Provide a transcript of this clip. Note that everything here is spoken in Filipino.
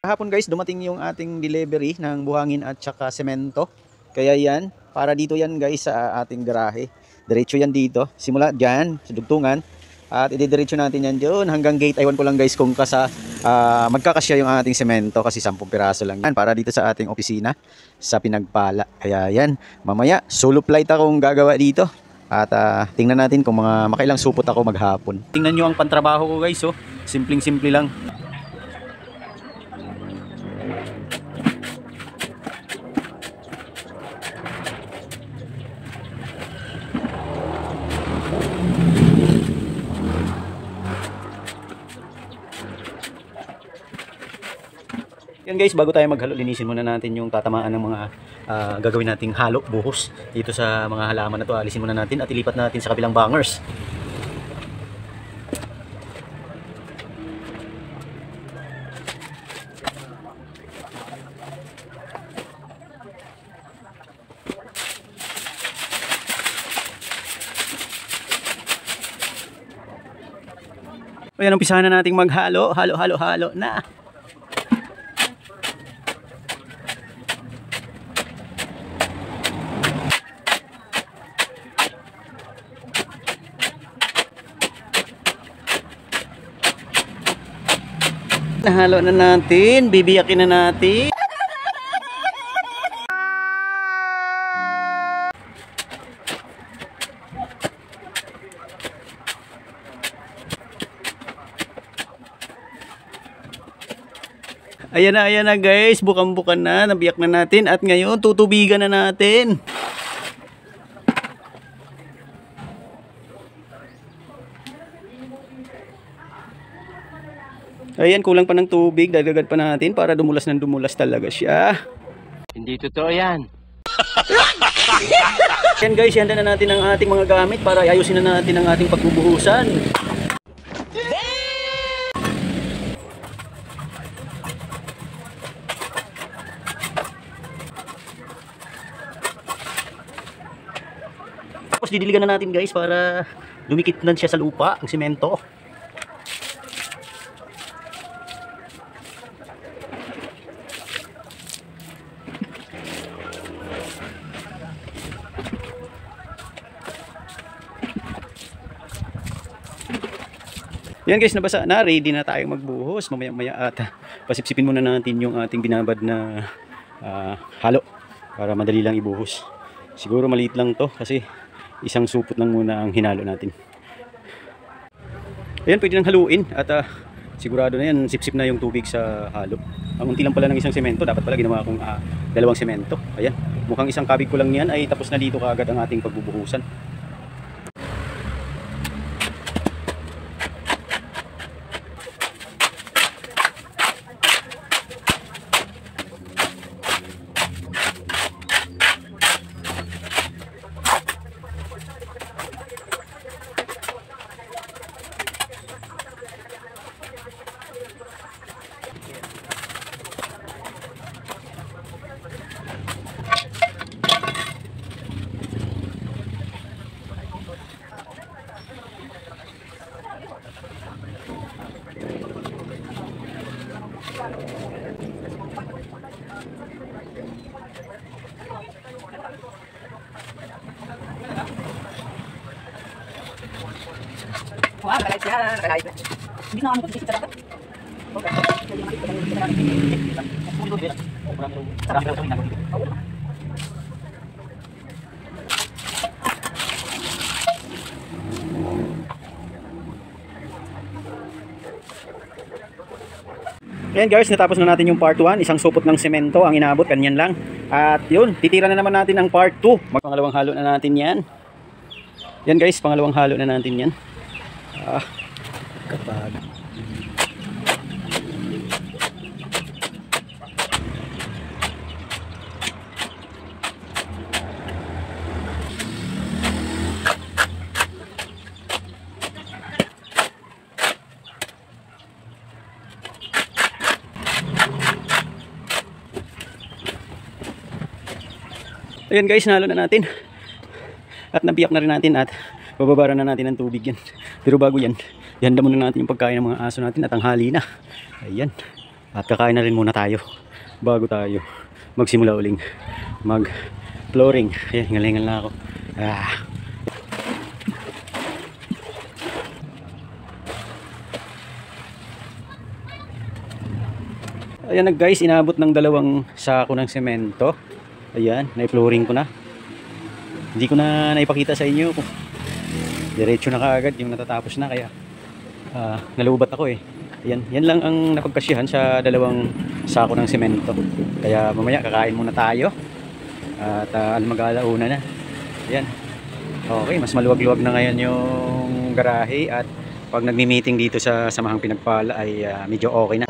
Kahapon guys, dumating yung ating delivery ng buhangin at saka semento. Kaya yan, para dito yan guys sa ating garahe. Diretso yan dito, simula dyan sa dugtungan. At ididiretso natin yan dyan hanggang gate. Aywan ko lang guys kung magkakasya yung ating semento kasi 10 piraso lang yan para dito sa ating opisina sa Pinagpala. Kaya yan, mamaya solo flight akong gagawa dito. At tingnan natin kung makailang supot ako maghapon. Tingnan nyo ang pantrabaho ko guys, oh. Simpleng-simple lang. Yan guys, bago tayo maghalo, linisin muna natin yung tatamaan ng mga gagawin nating halo, buhos dito sa mga halaman na to. Alisin muna natin at ilipat natin sa kabilang bangers. Ayan, umpisahan na nating maghalo, halo na. Nahalo na natin, bibiyakin na natin. Ayan na guys, bukang-bukan na, nabiyak na natin at ngayon tutubigan na natin. Ayan, kulang pa ng tubig, dagdagan pa natin para dumulas ng dumulas talaga siya. Hindi totoo yan. Ayan guys, handa na natin ang ating mga gamit para ayusin na natin ang ating pagbubuhusan. Tapos didiligan na natin guys para lumikit na siya sa lupa, ang semento. Yan guys, nabasa na, ready na tayong magbuhos. Mamaya-maya at pasipsipin muna natin yung ating binabad na halo para madali lang ibuhos. Siguro maliit lang to kasi isang supot lang muna ang hinalo natin. Ayan, pwede nang haluin at sigurado na yan, sipsip na yung tubig sa halo. Ang unti lang pala ng isang semento, dapat pala ginawa akong 2 semento. Ayan, mukhang isang kabig ko lang yan ay tapos na dito kaagad ang ating pagbubuhusan. Wah, balay siya, balay. Hindi na ako magkikita sa Ayan guys, natapos na natin yung part 1. Isang supot ng semento ang inabot, kanyan lang. At yun, titira na naman natin ang part 2. Pangalawang halo na natin yan. Yan guys, pangalawang halo na natin yan. Kapag ayan guys, nalo na natin. At nabiyak na rin natin at bababaran na natin ng tubig yan. Pero bago yan, ihanda muna natin yung pagkain ng mga aso natin at tanghali na. Ayan. At kakain na rin muna tayo bago tayo magsimula uling mag flooring. Ayan, hingal-hingal na ako. Ayan na guys, inabot ng 2 sako ng semento. Ayan, na-flooring ko na. Hindi ko na naipakita sa inyo. Diretso na kaagad yung natatapos na, kaya nalubat ako eh. Ayan, yan lang ang napagkasyahan sa 2 sako ng semento. Kaya mamaya kakain muna tayo. At mag-alauna na. Ayan. Okay, mas maluwag-luwag na ngayon yung garahe. At pag nagmi-meeting dito sa Samahang Pinagpala ay medyo okay na.